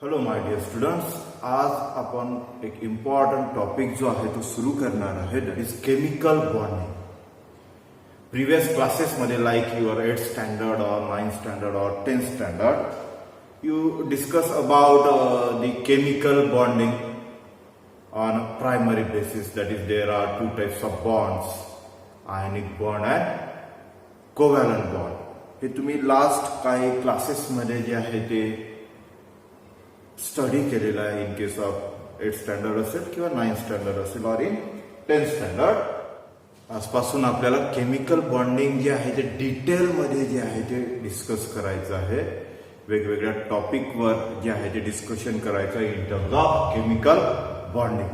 Hello my dear students, आज आपण एक इम्पॉर्टंट टॉपिक जो आहे तो सुरू करणार आहे, that is chemical bonding. Previous क्लासेसमध्ये लाईक युअर 8th स्टँडर्ड और 9th स्टँडर्ड और 10th standard you discuss about the chemical bonding on primary basis. That is there are two types of bonds, ionic bond and covalent bond. हे तुम्ही last काही क्लासेसमध्ये जे आहे ते study केलेला आहे. In case of 8th standard असेल किंवा 9th स्टँडर्ड असेल और इन 10th स्टँडर्ड. आजपासून आपल्याला केमिकल बॉन्डिंग जे आहे ते डिटेलमध्ये जे आहे ते डिस्कस करायचं आहे. वेगवेगळ्या टॉपिकवर जे आहे ते डिस्कशन करायचं in terms of chemical bonding.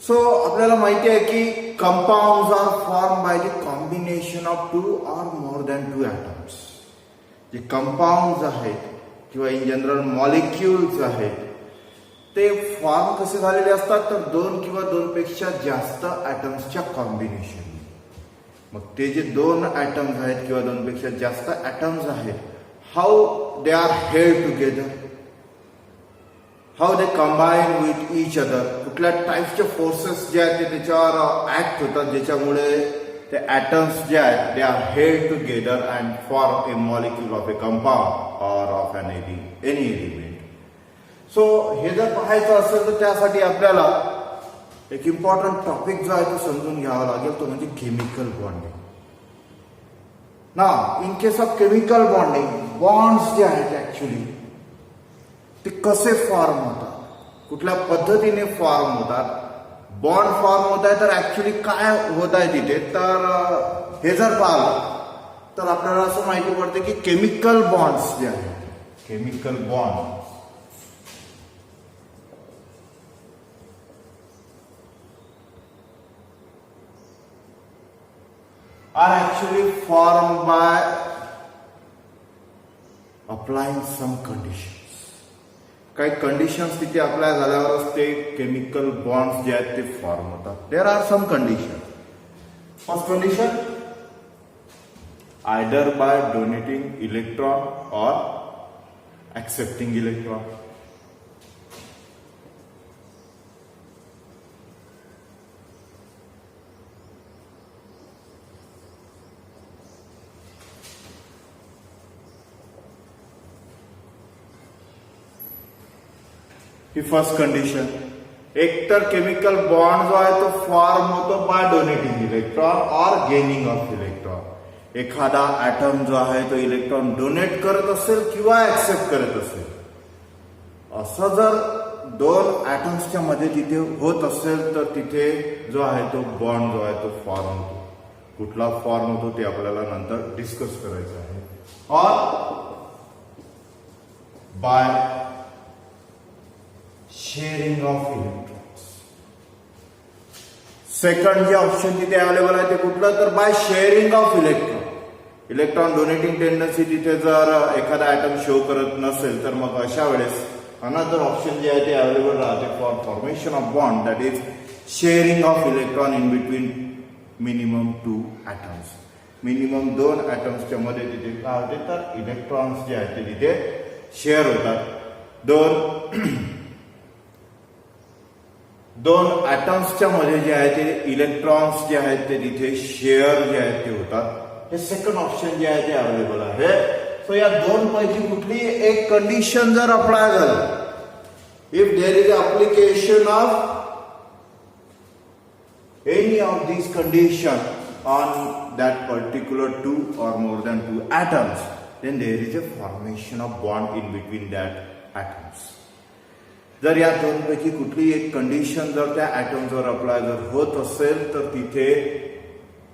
So आपल्याला माहिती आहे की compounds are form by the combination of 2 or more than 2 atoms. जे कंपाऊंड्स आहेत किंवा इन जनरल मॉलिक्युल्स आहेत ते फॉर्म कसे झालेले असतात तर 2 किंवा 2 पेक्षा जास्त ॲटम्सच्या कॉम्बिनेशन. मग ते जे 2 ॲटम्स आहेत किंवा 2 पेक्षा जास्त ॲटम्स आहेत, how they are held together, how they combine with each other, कुठल्या टाईपचे फोर्सेस जे आहेत ते त्याच्यावर ऍक्ट होतात ज्याच्यामुळे ते ॲटम्स जे आहेत they are held together and form A molecule of A compound और ऑफ एनी एलिमेंट. सो हे जर पाहायचं असेल तर त्यासाठी आपल्याला एक इम्पॉर्टंट टॉपिक जो आहे तो समजून घ्यावा लागेल, तो म्हणजे केमिकल बॉन्डिंग. ना in case of chemical bonding, bonds जे आहेत ऍक्च्युली ते कसे फॉर्म होतात, कुठल्या पद्धतीने फॉर्म होतात, बॉन्ड फॉर्म होत आहे तर ऍक्च्युली काय होत आहे तिथे, तर हे जर पाहिलं तर आपल्याला असं माहिती पडते की केमिकल बॉन्ड्स जे आहेत, chemical bond are actually formed by applying some conditions. काही कंडिशन्स तिथे अप्लाय झाल्यावरच ते केमिकल बॉन्ड्स जे आहेत ते फॉर्म होतात. There are some condition. First condition, either by donating electron और एक्सेप्टिंग इलेक्ट्रॉन. ही फर्स्ट कंडिशन. एक तर केमिकल बॉन्ड जो आहे तो फॉर्म होतो बाय डोनेटिंग इलेक्ट्रॉन और गेनिंग ऑफ इलेक्ट्रॉन. एखादा ऍटम जो आहे तो इलेक्ट्रॉन डोनेट करत असेल किंवा ऍक्सेप्ट करत असेल, असं जर 2 ऍटम्सच्या मध्ये तिथे होत असेल तर तिथे जो आहे तो बॉन्ड जो आहे तो फॉर्म होतो. कुठला फॉर्म होतो ते आपल्याला नंतर डिस्कस करायचं आहे. और by sharing of electrons. Second जे ऑप्शन तिथे अवेलेबल आहे ते कुठलं, तर by sharing of electron. Electron donating tendency तिथे जर एखादा ॲटम शो करत नसेल तर मग अशा वेळेस अनदर ऑप्शन जे आहे ते अवेलेबल राहते for formation of bond, that is sharing of electron in between minimum 2 atoms. Minimum 2 ॲटम्सच्या मध्ये तिथे काय होते तर इलेक्ट्रॉन्स जे आहेत ते तिथे शेअर होतात. दोन ॲटम्सच्या मध्ये जे आहे ते इलेक्ट्रॉन्स जे आहेत ते तिथे शेअर जे आहेत ते होतात. हे सेकंड ऑप्शन जे आहे ते अवेलेबल आहे. सो या 2 पैकी कुठली एक कंडिशन जर अप्लाय झाली, if there is application of any of these condition on that particular 2 or more than 2 atoms, then there is a formation of bond in between that atoms. जर या 2 पैकी कुठली एक कंडिशन जर त्या ॲटम्सवर अप्लाय जर होत असेल तर तिथे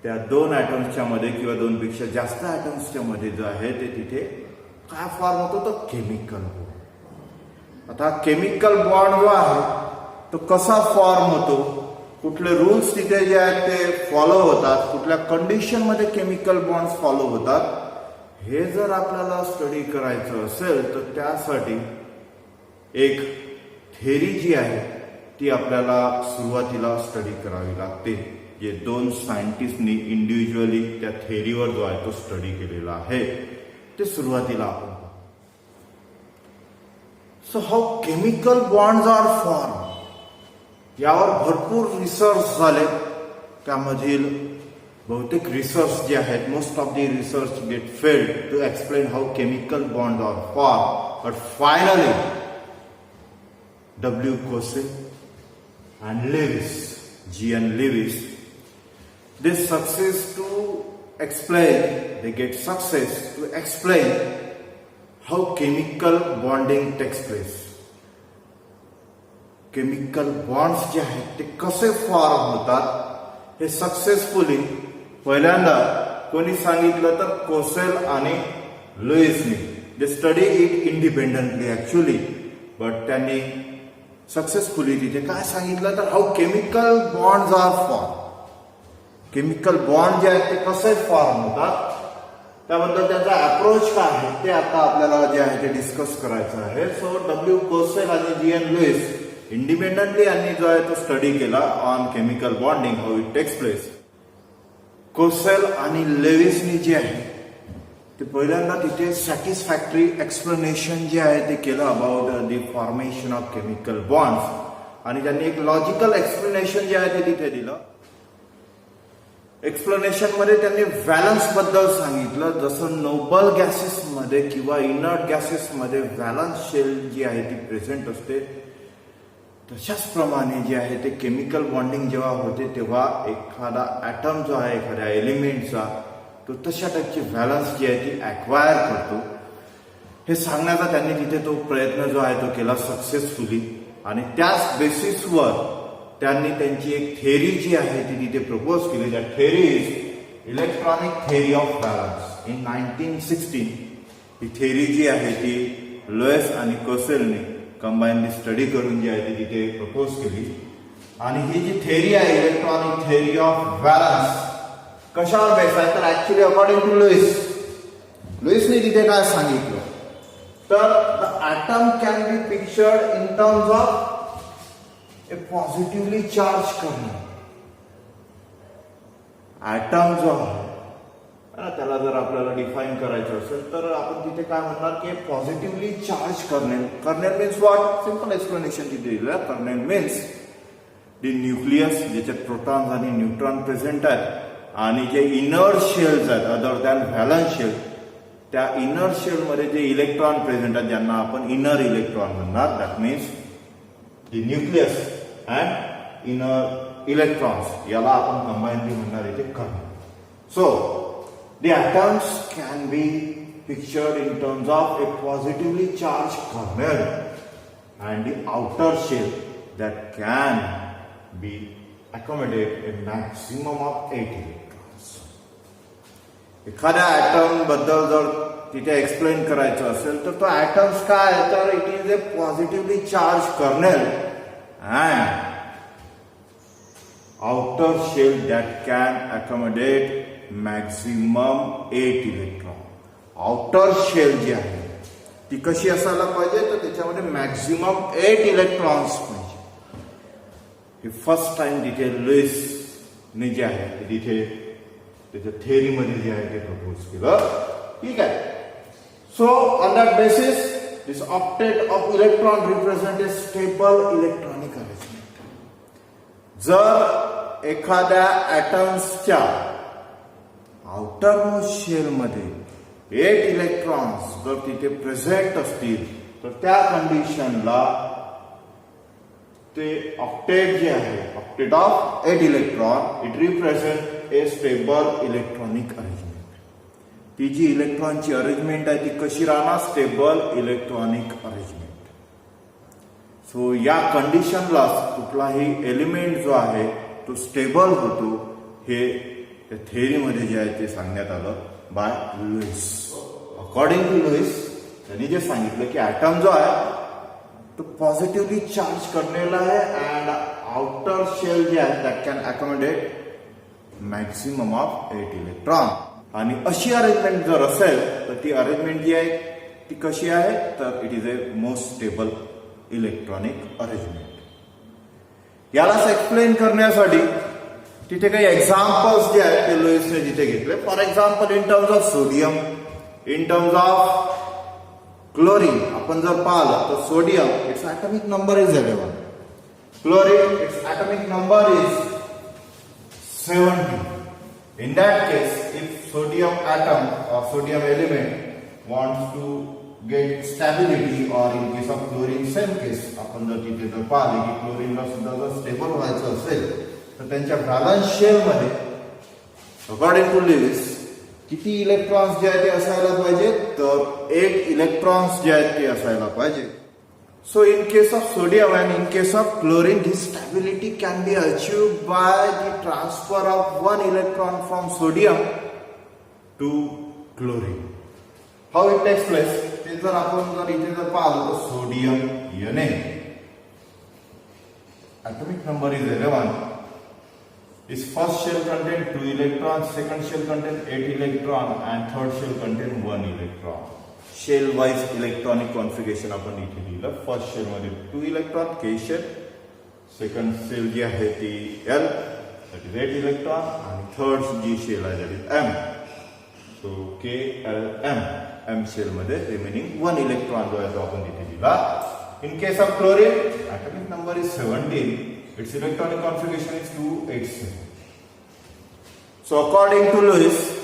त्या 2 ॲटम्सच्या मध्ये किंवा 2 पेक्षा जास्त ॲटम्सच्या मध्ये जो आहे ते तिथे काय फॉर्म होतो तर केमिकल बॉन्ड. आता केमिकल बॉन्ड जो आहे तो कसा फॉर्म होतो, कुठले रूल्स तिथे जे आहेत ते फॉलो होतात, कुठल्या कंडिशन मध्ये केमिकल बॉन्ड्स फॉलो होतात, हे जर आपल्याला स्टडी करायचं असेल तर त्यासाठी एक थेरी जी आहे ती आपल्याला सुरुवातीला स्टडी करावी लागते. जे 2 सायंटिस्टनी इंडिव्हिज्युअली त्या थेरीवर जो आहे तो स्टडी केलेला आहे ते सुरुवातीला आपण so how chemical bonds are form यावर भरपूर रिसर्च झाले. त्यामधील बहुतेक रिसर्च जे आहेत, most of the research get failed to explain how chemical bonds are form. But finally W. Kosel and Lewis, G. and Lewis, they get success to explain how chemical bonding takes place. Chemical bonds जे आहेत ते कसे form होतात हे successfully पहिल्यांदा कोणी सांगितलं तर कोसेल आणि लुईसने. They study it independently actually, but त्यांनी सक्सेसफुली तिथे काय सांगितलं तर how chemical bonds are formed. Chemical bond जे आहेत ते कसे फॉर्म होतात त्याबद्दल त्याचा अप्रोच काय आहे ते आता आपल्याला जे आहे ते डिस्कस करायचं आहे. So W. कोसेल आणि G. and Lewis इंडिपेंडेंटली यांनी जो आहे तो स्टडी केला on chemical bonding, how it takes place. Kossel आणि लेविसनी जे आहे ते पहिल्यांदा तिथे सॅटिस्फॅक्टरी एक्सप्लेनेशन जे आहे ते केलं about the formation of chemical bonds, आणि त्यांनी एक लॉजिकल एक्सप्लेनेशन जे आहे ते तिथे दिलं. एक्सप्लेनेशन मध्ये त्यांनी व्हॅलन्स बद्दल सांगितलं. जसं नोबल गॅसेस मध्ये किंवा इनर्ट गॅसेस मध्ये व्हॅलन्स शेल जी आहे ती प्रेझेंट असते, तशाच प्रमाणे जे आहे ते केमिकल बॉन्डिंग जेव्हा होते तेव्हा एखादा ऍटम जो आहे एखाद्या एलिमेंटचा तो तशा टाईपची व्हॅलन्स जी आहे ती अक्वायर करतो. हे सांगण्याचा त्यांनी तिथे तो प्रयत्न जो आहे तो केला सक्सेसफुली, आणि त्याच बेसिसवर त्यांनी त्यांची एक थेअरी जी आहे ती तिथे प्रपोज केली. That theory is electronic theory of valence. In 1916 ही थेअरी जी आहे ती लुईस आणि कोसेलने कंबाईनली स्टडी करून जी आहे ती तिथे प्रपोज केली. आणि ही जी थेअरी आहे इलेक्ट्रॉनिक थेअरी ऑफ व्हॅलन्स कशावर बेस आहे तर ऍक्च्युली अकॉर्डिंग टू लुईसने तिथे काय सांगितलं तर the atom can be pictured in terms of a positively charge kernel. Atom जो आहे त्याला जर आपल्याला डिफाईन करायचं असेल तर आपण तिथे काय म्हणणार की positively charged kernel. Kernel means what? Simple explanation तिथे दिलं. कर्नेल मीन्स द न्यूक्लियस ज्याच्यात प्रोटॉन्स आणि न्यूट्रॉन प्रेझेंट आहेत, आणि जे इनर शेल्स आहेत अदर दॅन व्हॅलन्स शेल, त्या इनर शेल मध्ये जे इलेक्ट्रॉन प्रेझेंट आहेत ज्यांना आपण इनर इलेक्ट्रॉन म्हणणार. That means the nucleus and inner electrons याला आपण कंबाईनली म्हणणार इथे kernel. So the atoms can be pictured in terms of a positively charged kernel and the outer shell that can be accommodate a maximum of 8 electrons. एखाद्या item बद्दल जर तिथे explain करायचं असेल तर तो ॲटम्स काय आहे तर it is a positively charged kernel and outer shell that can accommodate maximum 8 electron. Outer shell जी आहे ती कशी असायला पाहिजे तर त्याच्यामध्ये मॅक्झिमम 8 इलेक्ट्रॉन्स पाहिजे. हे फर्स्ट टाइम तिथे लुईसने जे आहे ते तिथे त्याच्या थेअरीमध्ये जे आहे ते प्रपोज केलं. ठीक आहे. So on that basis this octet of electron represent A stable electronic arrangement. जर एखाद्या ॲटम्सच्या आउटर मोस्ट शेल मध्ये 8 इलेक्ट्रॉन्स जर तिथे प्रेझेंट असतील तर त्या कंडिशनला ते ऑक्टेट जे आहे octet of 8 electron it represent A stable electronic arrangement. ती जी इलेक्ट्रॉनची अरेंजमेंट आहे ती कशी राहणार? Stable electronic arrangement. सो या कंडिशनला कुठलाही एलिमेंट जो आहे तो स्टेबल होतो हे त्या थेअरीमध्ये जे आहे ते सांगण्यात आलं by Lewis. According to Lewis त्यांनी जे सांगितलं की ॲटम जो आहे तो पॉझिटिव्हली चार्ज करलेला आहे अँड आउटर शेल जे आहे that can accommodate maximum of 8 electron. आणि अशी अरेंजमेंट जर असेल तर ती अरेंजमेंट जी आहे ती कशी आहे तर it is a most stable electronic arrangement. यालाच एक्सप्लेन करण्यासाठी तिथे काही एक्झाम्पल्स जे आहेत ते लुईसने तिथे घेतले. For example in terms of sodium, in terms of chlorine आपण जर पाहिलं तर sodium it's atomic number is 11. Chlorine, its atomic number is 70. In that case, if sodium atom or sodium element wants to get stability, or in case of chlorine same case, आपण जर तिथे जर पाहिले की क्लोरीनला सुद्धा जर स्टेबल व्हायचं असेल तर त्यांच्या बॅलन्स शेल मध्ये अकॉर्डिंग टू लिव्हिस किती इलेक्ट्रॉन्स जे आहेत ते असायला पाहिजे, तर 8 इलेक्ट्रॉन्स जे आहेत ते असायला पाहिजे. So in case of sodium and in case of chlorine, this stability can be achieved by the transfer of one electron from sodium to chlorine. How it takes place? ते जर आपण जर इथे जर पाहिलं तर sodium Na atomic number is 11. Its first shell contain 2 electrons, second shell contain 8 electron and third shell contain 1 electron. Shell wise electronic configuration आपण इथे लिहिलं. फर्स्ट शेल मध्ये 2 electron K shell, second shell जी आहे ती एल दॅट इज 8 इलेक्ट्रॉन आणि third जी shell आहे that is M. So K L M, M shell मध्ये रिमेनिंग 1 इलेक्ट्रॉन जो आहे तो आपण इथे लिहिला. In case of chlorine atomic number is 17. Its electronic configuration is 287. So according to Lewis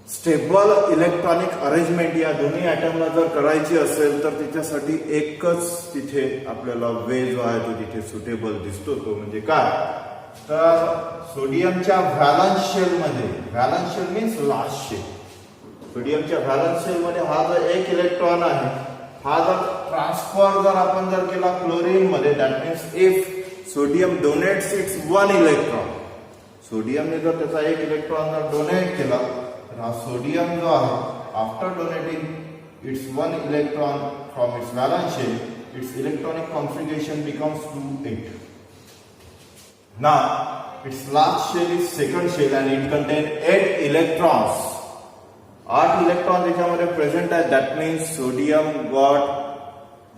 stable electronic arrangement या दोन्ही ॲटमला जर करायची असेल तर त्याच्यासाठी एकच तिथे आपल्याला वे जो आहे तो तिथे सुटेबल दिसतो. तो म्हणजे काय, तर सोडियमच्या व्हॅलन्स शेल मध्ये, valence shell means last shell, सोडियमच्या व्हॅलन्स शेल मध्ये हा जो 1 इलेक्ट्रॉन आहे हा जर ट्रान्सफर जर आपण जर केला क्लोरीन मध्ये, that means if sodium donates its 1 electron, सोडियमने जर त्याचा 1 इलेक्ट्रॉन जर डोनेट केला तर हा सोडियम जो आहे after donating its 1 electron from its valence shell, its electronic configuration becomes 28. Now its last shell is second shell and it contains 8 electrons. 8 electron त्याच्यामध्ये प्रेझेंट आहे. That means sodium got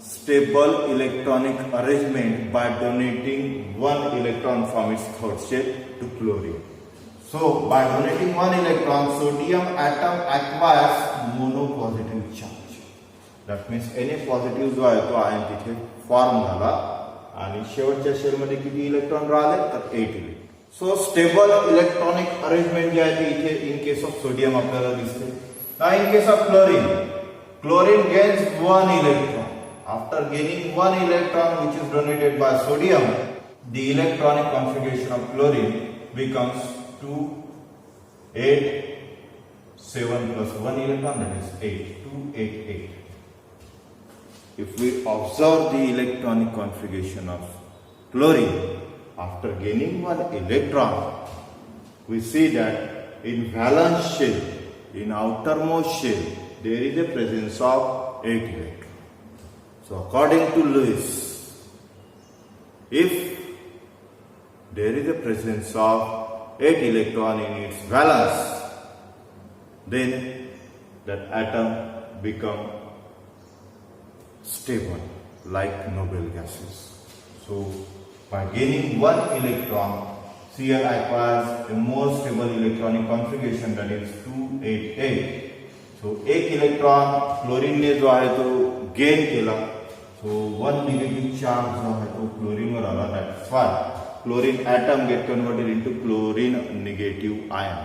stable electronic arrangement by donating 1 electron from its third shell to chlorine. So by donating 1 electron, sodium atom acquires monopositive charge. That means Na positive जो आहे तो ion तिथे form झाला आणि शेवटच्या shell मध्ये किती electron राहिले तर 8 electron. So stable electronic arrangement जे आहे ते इथे इन केस ऑफ सोडियम आपल्याला दिसते. ना in case of chlorine, chlorine gains 1 electron. After gaining 1 electron which is donated by sodium, the electronic configuration of chlorine becomes 2, 8, 7 plus 1 electron, that is 8, 2, 8, 8. If we observe the electronic configuration of chlorine, after gaining 1 electron, we see that in valence shell, in outermost shell, there is a presence of 8 electrons. So according to Lewis, if there is a presence of 8 electron in its valence, then that atom become stable like noble gases. So by gaining 1 electron, Cl acquires a more stable electronic configuration, that is 288. So 1 electron chlorine ने जो आहे तो gain केला. So 1 negative charge जो है तो chlorine वर आला. That's why chlorine atom get converted into chlorine negative ion,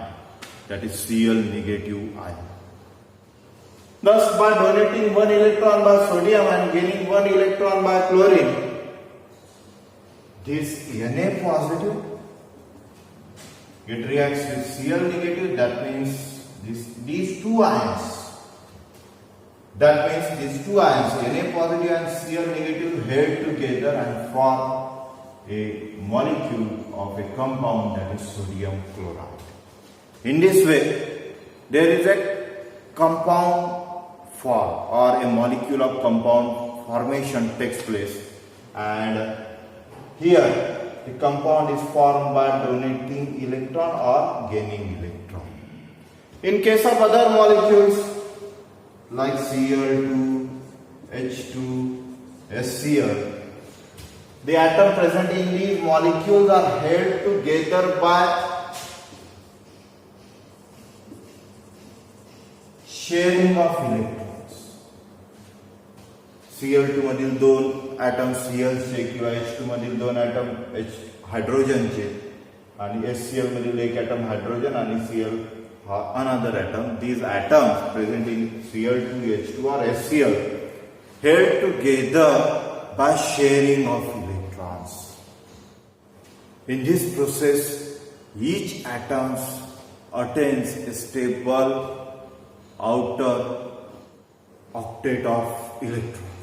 that is Cl negative ion. Thus by donating 1 electron by sodium and gaining 1 electron by chlorine, this Na positive it reacts with Cl negative. That means these two ions, that means these two ions Na positive and Cl negative held together and form a molecule of a compound, that is sodium chloride. In this way there is a compound form or a molecule of compound formation takes place, and here the compound is formed by donating electron or gaining electron. In case of other molecules like Cl2, H2, HCl, the atom present in these molecules are held together by sharing of electrons. Cl2 मधील दोन item Cl चे किंवा H2 मधील दोन item हायड्रोजनचे आणि HCl मधील एक atom hydrogen आणि Cl हा another atom. These atoms present in Cl2, H2 or HCl held together by sharing of electrons. In this process, each atom attains a stable outer octet of electrons.